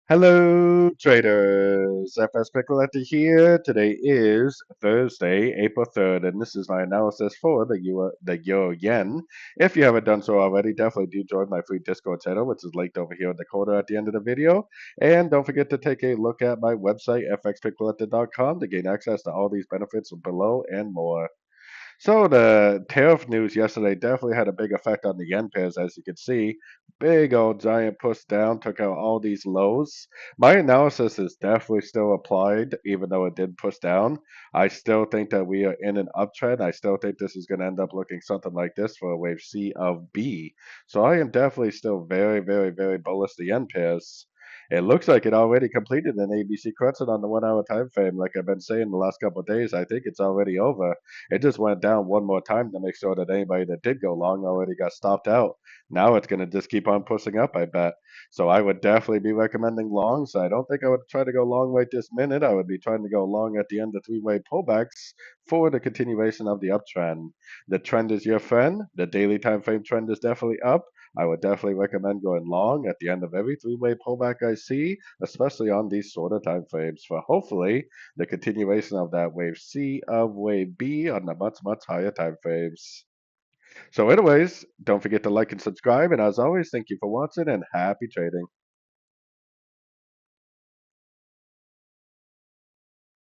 Hello, traders. FX Pip Collector here. Today is Thursday, April 3rd, and this is my analysis for the Euro Yen. If you haven't done so already, definitely do join my free Discord channel, which is linked over here in the corner at the end of the video. And don't forget to take a look at my website, fxpipcollector.com, to gain access to all these benefits below and more. So the tariff news yesterday definitely had a big effect on the yen pairs, as you can see. Big old giant push down took out all these lows. My analysis is definitely still applied, even though it did push down. I still think that we are in an uptrend. I still think this is going to end up looking something like this for a wave C of B. So I am definitely still very, very, very bullish the yen pairs. It looks like it already completed an ABC crescent on the 1 hour time frame. Like I've been saying the last couple of days, I think it's already over. It just went down one more time to make sure that anybody that did go long already got stopped out. Now it's going to just keep on pushing up, I bet. So I would definitely be recommending longs. I don't think I would try to go long right this minute. I would be trying to go long at the end of three-way pullbacks for the continuation of the uptrend. The trend is your friend. The daily time frame trend is definitely up. I would definitely recommend going long at the end of every three-way pullback I see, especially on these shorter time frames for hopefully the continuation of that wave C of wave B on the much, much higher time frames. So anyways, don't forget to like and subscribe. And as always, thank you for watching and happy trading.